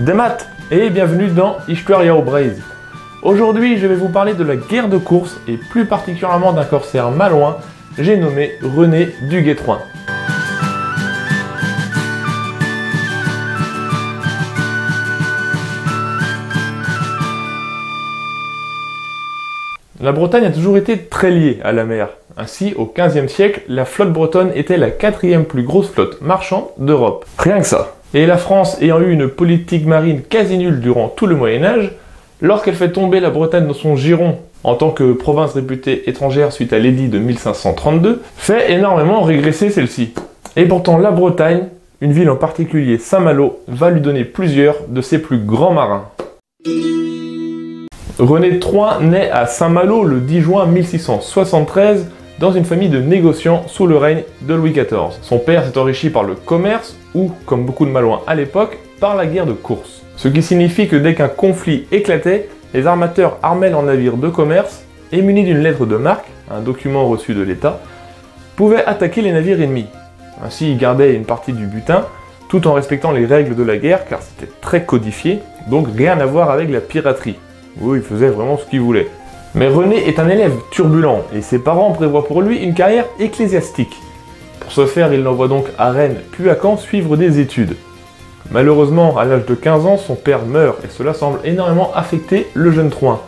Des maths et bienvenue dans Histoire au Braise. Aujourd'hui, je vais vous parler de la guerre de course et plus particulièrement d'un corsaire malouin, j'ai nommé René du Guestroin. La Bretagne a toujours été très liée à la mer. Ainsi, au XVe siècle, la flotte bretonne était la 4e plus grosse flotte marchande d'Europe. Rien que ça. Et la France ayant eu une politique marine quasi nulle durant tout le Moyen-Âge, lorsqu'elle fait tomber la Bretagne dans son giron en tant que province réputée étrangère suite à l'édit de 1532, fait énormément régresser celle-ci. Et pourtant, la Bretagne, une ville en particulier Saint-Malo, va lui donner plusieurs de ses plus grands marins. René III naît à Saint-Malo le 10 juin 1673 dans une famille de négociants sous le règne de Louis XIV. Son père s'est enrichi par le commerce ou, comme beaucoup de Malouins à l'époque, par la guerre de course. Ce qui signifie que dès qu'un conflit éclatait, les armateurs armaient leurs navires de commerce et munis d'une lettre de marque, un document reçu de l'État, pouvaient attaquer les navires ennemis. Ainsi, ils gardaient une partie du butin, tout en respectant les règles de la guerre car c'était très codifié, donc rien à voir avec la piraterie. Oui, il faisait vraiment ce qu'il voulait. Mais René est un élève turbulent et ses parents prévoient pour lui une carrière ecclésiastique. Pour ce faire, il l'envoie donc à Rennes puis à Caen suivre des études. Malheureusement, à l'âge de 15 ans, son père meurt et cela semble énormément affecter le jeune Troin,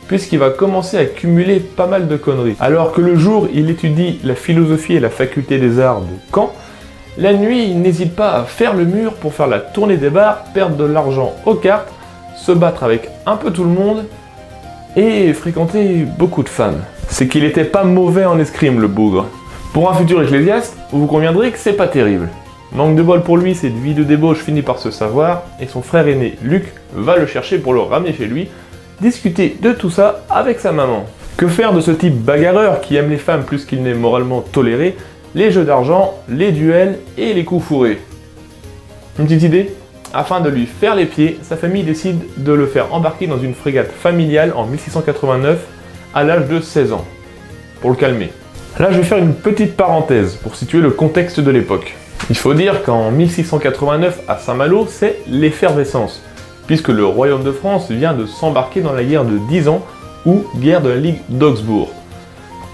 puisqu'il va commencer à cumuler pas mal de conneries. Alors que le jour, il étudie la philosophie et la faculté des arts de Caen, la nuit, il n'hésite pas à faire le mur pour faire la tournée des bars, perdre de l'argent aux cartes, se battre avec un peu tout le monde et fréquenter beaucoup de femmes. C'est qu'il était pas mauvais en escrime, le bougre. Pour un futur ecclésiaste, vous conviendrez que c'est pas terrible. Manque de bol pour lui, cette vie de débauche finit par se savoir et son frère aîné, Luc, va le chercher pour le ramener chez lui, discuter de tout ça avec sa maman. Que faire de ce type bagarreur qui aime les femmes plus qu'il n'est moralement toléré, les jeux d'argent, les duels et les coups fourrés? Une petite idée? Afin de lui faire les pieds, sa famille décide de le faire embarquer dans une frégate familiale en 1689 à l'âge de 16 ans, pour le calmer. Là, je vais faire une petite parenthèse pour situer le contexte de l'époque. Il faut dire qu'en 1689, à Saint-Malo, c'est l'effervescence, puisque le royaume de France vient de s'embarquer dans la guerre de 10 ans, ou guerre de la Ligue d'Augsbourg.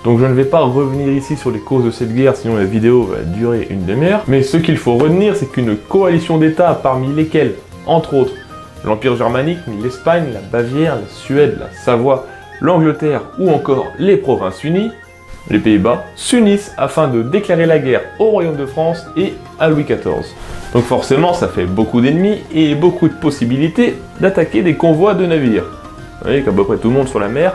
Donc je ne vais pas revenir ici sur les causes de cette guerre, sinon la vidéo va durer une demi-heure. Mais ce qu'il faut retenir, c'est qu'une coalition d'États, parmi lesquels, entre autres, l'Empire germanique, l'Espagne, la Bavière, la Suède, la Savoie, l'Angleterre ou encore les Provinces-Unies, les Pays-Bas, s'unissent afin de déclarer la guerre au Royaume de France et à Louis XIV. Donc forcément, ça fait beaucoup d'ennemis et beaucoup de possibilités d'attaquer des convois de navires. Vous voyez qu'à peu près tout le monde sur la mer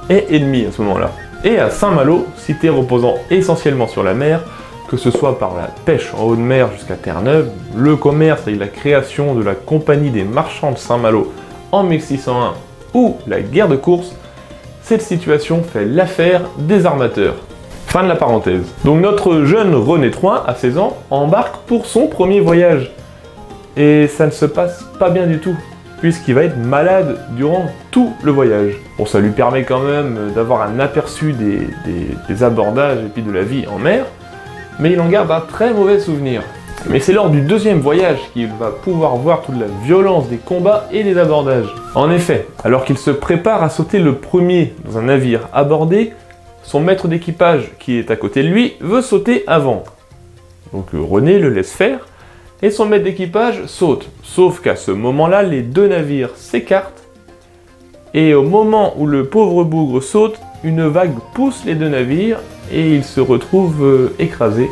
est ennemi à ce moment-là. Et à Saint-Malo, cité reposant essentiellement sur la mer, que ce soit par la pêche en haute mer jusqu'à Terre-Neuve, le commerce et la création de la Compagnie des Marchands de Saint-Malo en 1601 ou la guerre de course, cette situation fait l'affaire des armateurs. Fin de la parenthèse. Donc notre jeune René III, à 16 ans, embarque pour son premier voyage. Et ça ne se passe pas bien du tout, puisqu'il va être malade durant tout le voyage. Bon, ça lui permet quand même d'avoir un aperçu des abordages et puis de la vie en mer, mais il en garde un très mauvais souvenir. Mais c'est lors du deuxième voyage qu'il va pouvoir voir toute la violence des combats et des abordages. En effet, alors qu'il se prépare à sauter le premier dans un navire abordé, son maître d'équipage, qui est à côté de lui, veut sauter avant. Donc René le laisse faire, et son maître d'équipage saute. Sauf qu'à ce moment-là, les deux navires s'écartent, et au moment où le pauvre bougre saute, une vague pousse les deux navires, et ils se retrouvent écrasés.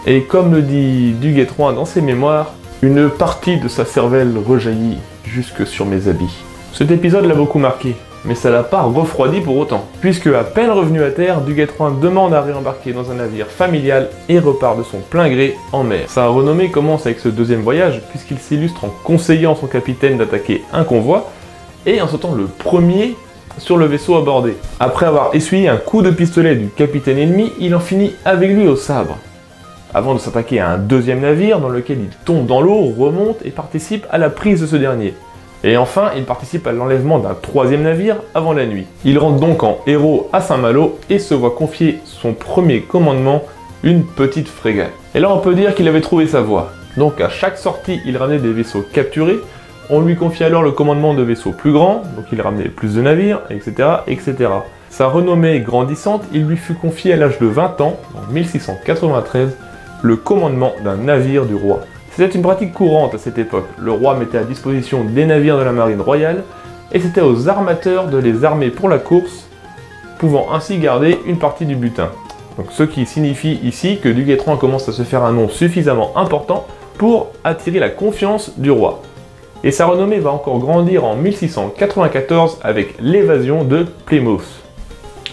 Et comme le dit du Guestroin dans ses mémoires, une partie de sa cervelle rejaillit jusque sur mes habits. Cet épisode l'a beaucoup marqué, mais ça l'a pas refroidi pour autant, puisque à peine revenu à terre, du Guestroin demande à réembarquer dans un navire familial et repart de son plein gré en mer. Sa renommée commence avec ce deuxième voyage, puisqu'il s'illustre en conseillant son capitaine d'attaquer un convoi, et en sautant le premier sur le vaisseau abordé. Après avoir essuyé un coup de pistolet du capitaine ennemi, il en finit avec lui au sabre, avant de s'attaquer à un deuxième navire dans lequel il tombe dans l'eau, remonte et participe à la prise de ce dernier. Et enfin, il participe à l'enlèvement d'un troisième navire avant la nuit. Il rentre donc en héros à Saint-Malo et se voit confier son premier commandement, une petite frégate. Et là on peut dire qu'il avait trouvé sa voie. Donc à chaque sortie, il ramenait des vaisseaux capturés. On lui confiait alors le commandement de vaisseaux plus grands, donc il ramenait plus de navires, etc., etc. Sa renommée grandissante, il lui fut confié à l'âge de 20 ans, en 1693, le commandement d'un navire du roi. C'était une pratique courante à cette époque. Le roi mettait à disposition des navires de la marine royale, et c'était aux armateurs de les armer pour la course, pouvant ainsi garder une partie du butin. Donc, ce qui signifie ici que Duguay III commence à se faire un nom suffisamment important pour attirer la confiance du roi. Et sa renommée va encore grandir en 1694 avec l'évasion de Plymouth.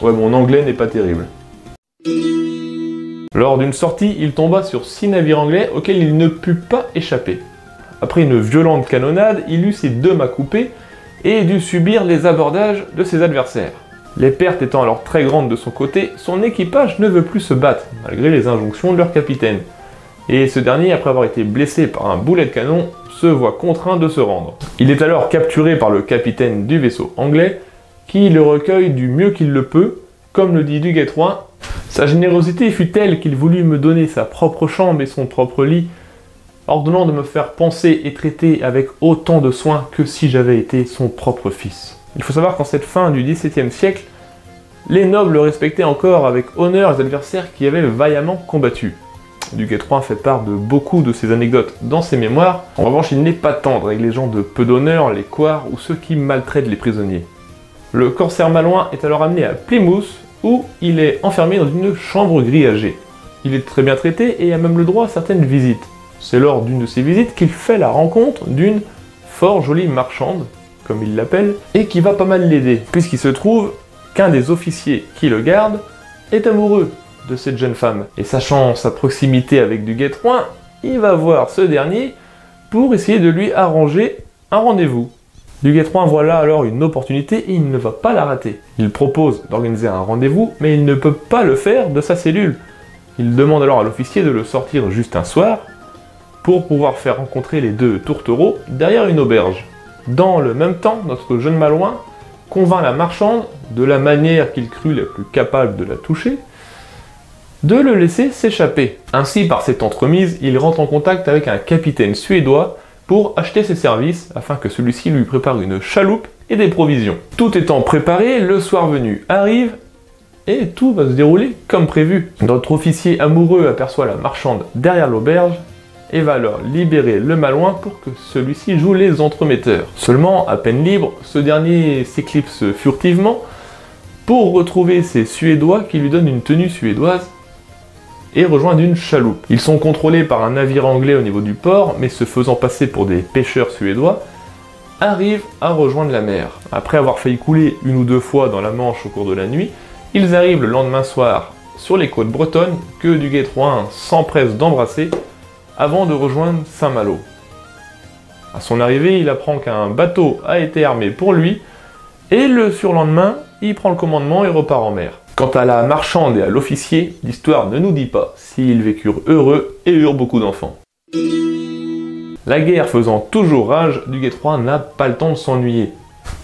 Ouais, mon anglais n'est pas terrible. Lors d'une sortie, il tomba sur 6 navires anglais auxquels il ne put pas échapper. Après une violente canonnade, il eut ses 2 mâts coupés et dut subir les abordages de ses adversaires. Les pertes étant alors très grandes de son côté, son équipage ne veut plus se battre, malgré les injonctions de leur capitaine. Et ce dernier, après avoir été blessé par un boulet de canon, se voit contraint de se rendre. Il est alors capturé par le capitaine du vaisseau anglais, qui le recueille du mieux qu'il le peut, comme le dit Duguay III. Sa générosité fut telle qu'il voulut me donner sa propre chambre et son propre lit, ordonnant de me faire penser et traiter avec autant de soin que si j'avais été son propre fils. Il faut savoir qu'en cette fin du XVIIe siècle, les nobles respectaient encore avec honneur les adversaires qui avaient vaillamment combattu. Duguay III fait part de beaucoup de ces anecdotes dans ses mémoires. En revanche, il n'est pas tendre avec les gens de peu d'honneur, les couards ou ceux qui maltraitent les prisonniers. Le corsaire malouin est alors amené à Plymouth, où il est enfermé dans une chambre grillagée. Il est très bien traité et a même le droit à certaines visites. C'est lors d'une de ces visites qu'il fait la rencontre d'une fort jolie marchande, comme il l'appelle, et qui va pas mal l'aider, puisqu'il se trouve qu'un des officiers qui le garde est amoureux de cette jeune femme. Et sachant sa proximité avec Duguay III, il va voir ce dernier pour essayer de lui arranger un rendez-vous. Duguay III voit là alors une opportunité et il ne va pas la rater. Il propose d'organiser un rendez-vous, mais il ne peut pas le faire de sa cellule. Il demande alors à l'officier de le sortir juste un soir, pour pouvoir faire rencontrer les 2 tourtereaux derrière une auberge. Dans le même temps, notre jeune malouin convainc la marchande, de la manière qu'il crut la plus capable de la toucher, de le laisser s'échapper. Ainsi, par cette entremise, il rentre en contact avec un capitaine suédois pour acheter ses services, afin que celui-ci lui prépare une chaloupe et des provisions. Tout étant préparé, le soir venu arrive, et tout va se dérouler comme prévu. Notre officier amoureux aperçoit la marchande derrière l'auberge, et va alors libérer le malouin pour que celui-ci joue les entremetteurs. Seulement, à peine libre, ce dernier s'éclipse furtivement pour retrouver ces Suédois qui lui donnent une tenue suédoise et rejoindre une chaloupe. Ils sont contrôlés par un navire anglais au niveau du port, mais se faisant passer pour des pêcheurs suédois, arrivent à rejoindre la mer. Après avoir failli couler 1 ou 2 fois dans la Manche au cours de la nuit, ils arrivent le lendemain soir sur les côtes bretonnes que Duguay III s'empresse d'embrasser avant de rejoindre Saint-Malo. À son arrivée, il apprend qu'un bateau a été armé pour lui, et le surlendemain, il prend le commandement et repart en mer. Quant à la marchande et à l'officier, l'histoire ne nous dit pas s'ils vécurent heureux et eurent beaucoup d'enfants. La guerre faisant toujours rage, Duguay III n'a pas le temps de s'ennuyer.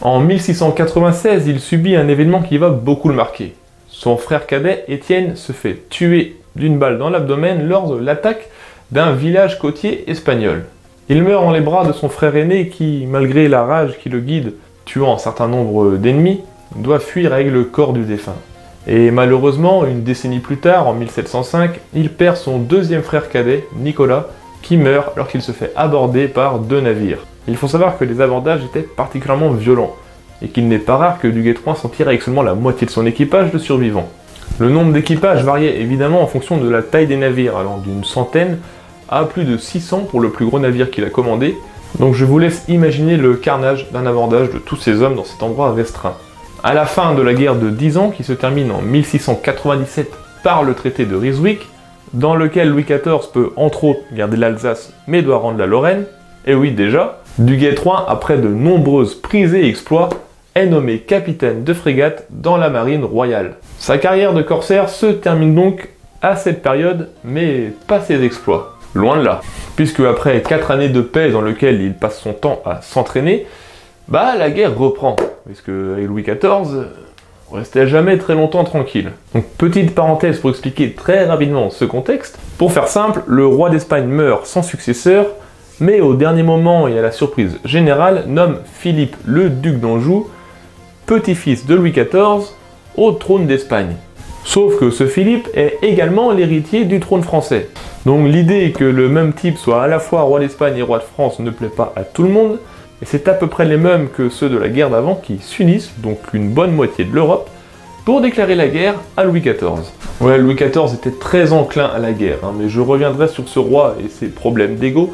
En 1696, il subit un événement qui va beaucoup le marquer. Son frère cadet, Étienne, se fait tuer d'une balle dans l'abdomen lors de l'attaque d'un village côtier espagnol. Il meurt dans les bras de son frère aîné qui, malgré la rage qui le guide, tuant un certain nombre d'ennemis, doit fuir avec le corps du défunt. Et malheureusement, une décennie plus tard, en 1705, il perd son 2e frère cadet, Nicolas, qui meurt alors qu'il se fait aborder par 2 navires. Il faut savoir que les abordages étaient particulièrement violents, et qu'il n'est pas rare que Duguay III s'en tire avec seulement la moitié de son équipage de survivants. Le nombre d'équipages variait évidemment en fonction de la taille des navires, allant d'une centaine à plus de 600 pour le plus gros navire qu'il a commandé, donc je vous laisse imaginer le carnage d'un abordage de tous ces hommes dans cet endroit restreint. À la fin de la guerre de 10 ans, qui se termine en 1697 par le traité de Ryswick, dans lequel Louis XIV peut entre autres garder l'Alsace mais doit rendre la Lorraine, et oui déjà, Duguay III, après de nombreuses prises et exploits, est nommé capitaine de frégate dans la marine royale. Sa carrière de corsaire se termine donc à cette période, mais pas ses exploits. Loin de là, puisque après 4 années de paix dans lesquelles il passe son temps à s'entraîner, la guerre reprend, puisque avec Louis XIV, restait jamais très longtemps tranquille. Donc petite parenthèse pour expliquer très rapidement ce contexte. Pour faire simple, le roi d'Espagne meurt sans successeur, mais au dernier moment et à la surprise générale, nomme Philippe le duc d'Anjou, petit-fils de Louis XIV, au trône d'Espagne. Sauf que ce Philippe est également l'héritier du trône français. Donc l'idée que le même type soit à la fois roi d'Espagne et roi de France ne plaît pas à tout le monde, et c'est à peu près les mêmes que ceux de la guerre d'avant qui s'unissent, donc une bonne moitié de l'Europe, pour déclarer la guerre à Louis XIV. Ouais, Louis XIV était très enclin à la guerre, mais je reviendrai sur ce roi et ses problèmes d'ego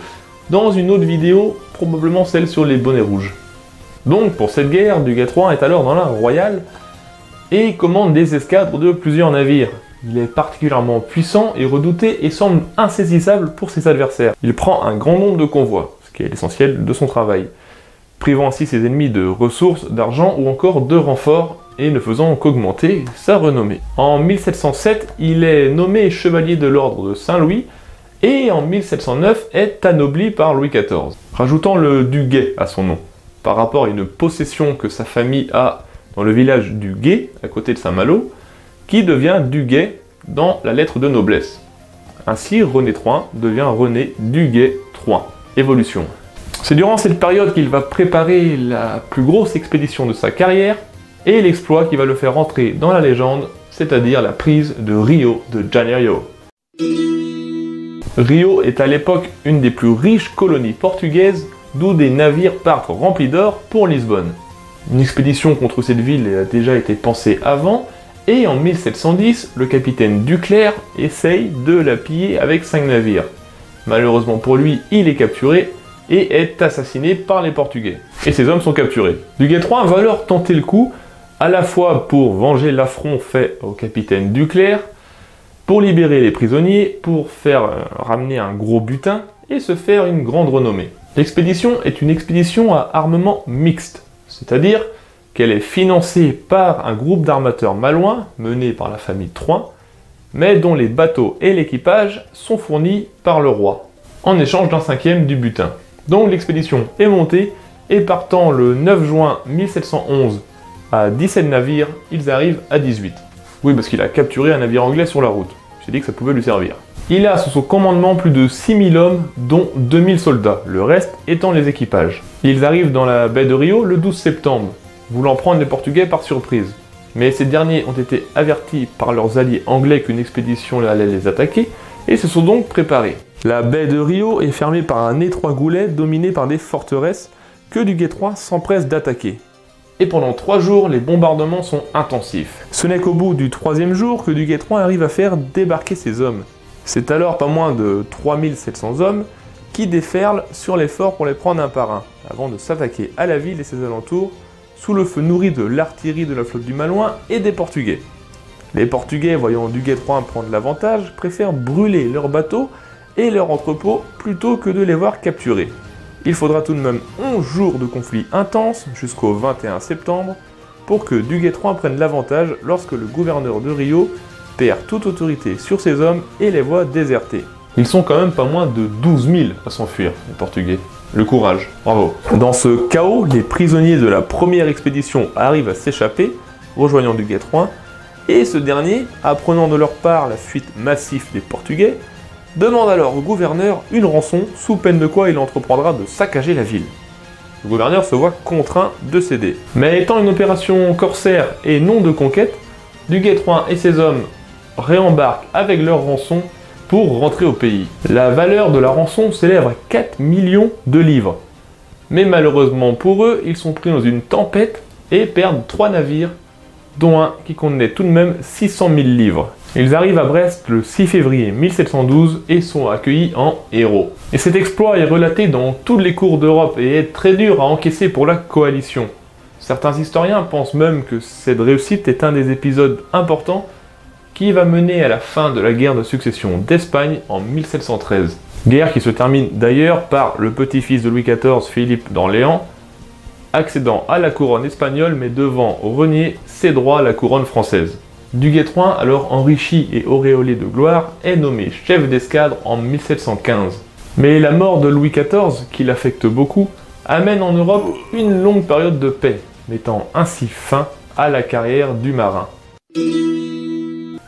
dans une autre vidéo, probablement celle sur les bonnets rouges. Donc pour cette guerre, du Guet III est alors dans la royale et commande des escadres de plusieurs navires. Il est particulièrement puissant et redouté et semble insaisissable pour ses adversaires. Il prend un grand nombre de convois, ce qui est l'essentiel de son travail, privant ainsi ses ennemis de ressources, d'argent ou encore de renforts et ne faisant qu'augmenter sa renommée. En 1707, il est nommé chevalier de l'ordre de Saint-Louis et en 1709 est anobli par Louis XIV, rajoutant le du Guet à son nom, par rapport à une possession que sa famille a dans le village du Guet, à côté de Saint-Malo, qui devient du Guet dans la lettre de noblesse. Ainsi, René III devient René du Guet III. Évolution. C'est durant cette période qu'il va préparer la plus grosse expédition de sa carrière et l'exploit qui va le faire entrer dans la légende, c'est-à-dire la prise de Rio de Janeiro. Rio est à l'époque une des plus riches colonies portugaises, d'où des navires partent remplis d'or pour Lisbonne. Une expédition contre cette ville a déjà été pensée avant, et en 1710, le capitaine Duclerc essaye de la piller avec 5 navires. Malheureusement pour lui, il est capturé et est assassiné par les Portugais. Et ses hommes sont capturés. Du Guet III va alors tenter le coup, à la fois pour venger l'affront fait au capitaine Duclerc, pour libérer les prisonniers, pour faire ramener un gros butin et se faire une grande renommée. L'expédition est une expédition à armement mixte, c'est-à-dire qu'elle est financée par un groupe d'armateurs malouins mené par la famille III, mais dont les bateaux et l'équipage sont fournis par le roi, en échange d'un 5e du butin. Donc l'expédition est montée, et partant le 9 juin 1711 à 17 navires, ils arrivent à 18. Oui, parce qu'il a capturé un navire anglais sur la route. J'ai dit que ça pouvait lui servir. Il a sous son commandement plus de 6000 hommes, dont 2000 soldats, le reste étant les équipages. Ils arrivent dans la baie de Rio le 12 septembre, voulant prendre les Portugais par surprise. Mais ces derniers ont été avertis par leurs alliés anglais qu'une expédition allait les attaquer, et se sont donc préparés. La baie de Rio est fermée par un étroit goulet dominé par des forteresses que du Guet III s'empresse d'attaquer. Et pendant 3 jours, les bombardements sont intensifs. Ce n'est qu'au bout du 3e jour que du Guet III arrive à faire débarquer ses hommes. C'est alors pas moins de 3700 hommes qui déferlent sur les forts pour les prendre un par un, avant de s'attaquer à la ville et ses alentours, sous le feu nourri de l'artillerie de la flotte du Malouin et des Portugais. Les Portugais, voyant du Guet III prendre l'avantage, préfèrent brûler leurs bateaux et leurs entrepôts plutôt que de les voir capturés. Il faudra tout de même 11 jours de conflit intense jusqu'au 21 septembre pour que du Guet III prenne l'avantage lorsque le gouverneur de Rio perd toute autorité sur ses hommes et les voit déserter. Ils sont quand même pas moins de 12 000 à s'enfuir, les Portugais. Le courage, bravo. Dans ce chaos, les prisonniers de la première expédition arrivent à s'échapper, rejoignant du Guet III, et ce dernier, apprenant de leur part la fuite massive des Portugais, demande alors au gouverneur une rançon, sous peine de quoi il entreprendra de saccager la ville. Le gouverneur se voit contraint de céder. Mais étant une opération corsaire et non de conquête, du Guet III et ses hommes réembarquent avec leur rançon pour rentrer au pays. La valeur de la rançon s'élève à 4 millions de livres. Mais malheureusement pour eux, ils sont pris dans une tempête et perdent 3 navires, dont un qui contenait tout de même 600 000 livres. Ils arrivent à Brest le 6 février 1712 et sont accueillis en héros. Et cet exploit est relaté dans toutes les cours d'Europe et est très dur à encaisser pour la coalition. Certains historiens pensent même que cette réussite est un des épisodes importants qui va mener à la fin de la guerre de succession d'Espagne en 1713. Guerre qui se termine d'ailleurs par le petit-fils de Louis XIV, Philippe d'Orléans, accédant à la couronne espagnole mais devant renier ses droits à la couronne française. Du Guet III, alors enrichi et auréolé de gloire, est nommé chef d'escadre en 1715. Mais la mort de Louis XIV, qui l'affecte beaucoup, amène en Europe une longue période de paix, mettant ainsi fin à la carrière du marin.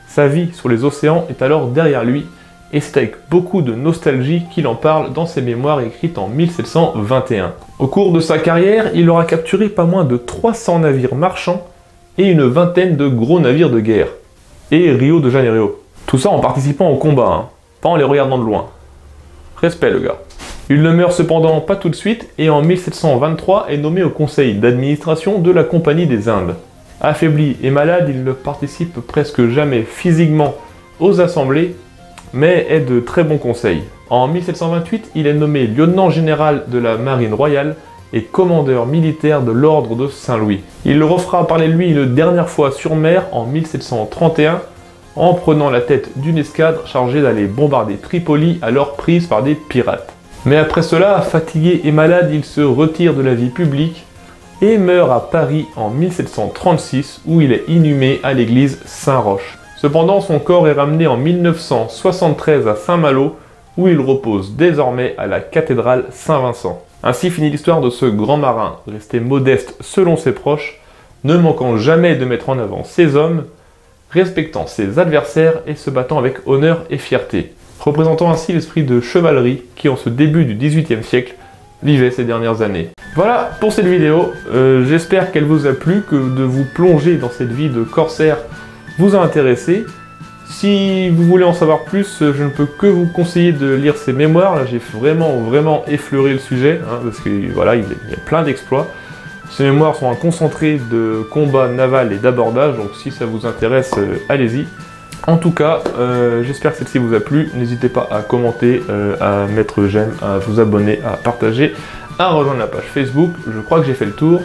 Sa vie sur les océans est alors derrière lui, et c'est avec beaucoup de nostalgie qu'il en parle dans ses mémoires écrites en 1721. Au cours de sa carrière, il aura capturé pas moins de 300 navires marchands et une vingtaine de gros navires de guerre. Et Rio de Janeiro. Tout ça en participant au combat, hein, pas en les regardant de loin. Respect le gars. Il ne meurt cependant pas tout de suite et en 1723 est nommé au conseil d'administration de la Compagnie des Indes. Affaibli et malade, il ne participe presque jamais physiquement aux assemblées, mais est de très bons conseils. En 1728, il est nommé lieutenant général de la Marine royale et commandeur militaire de l'ordre de Saint-Louis. Il le refera parler de lui une dernière fois sur mer en 1731, en prenant la tête d'une escadre chargée d'aller bombarder Tripoli, alors prise par des pirates. Mais après cela, fatigué et malade, il se retire de la vie publique et meurt à Paris en 1736, où il est inhumé à l'église Saint-Roch. Cependant, son corps est ramené en 1973 à Saint-Malo, où il repose désormais à la cathédrale Saint-Vincent. Ainsi finit l'histoire de ce grand marin, resté modeste selon ses proches, ne manquant jamais de mettre en avant ses hommes, respectant ses adversaires et se battant avec honneur et fierté, représentant ainsi l'esprit de chevalerie qui, en ce début du XVIIIe siècle, vivait ces dernières années. Voilà pour cette vidéo, j'espère qu'elle vous a plu, que de vous plonger dans cette vie de corsaire vous a intéressé. Si vous voulez en savoir plus, je ne peux que vous conseiller de lire ses mémoires. Là, j'ai vraiment effleuré le sujet, hein, parce que voilà, il y a plein d'exploits. Ces mémoires sont un concentré de combats navals et d'abordage, donc si ça vous intéresse, allez-y. En tout cas, j'espère que celle-ci vous a plu. N'hésitez pas à commenter, à mettre j'aime, à vous abonner, à partager, à rejoindre la page Facebook. Je crois que j'ai fait le tour.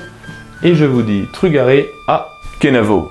Et je vous dis Trugaré à Kenavo.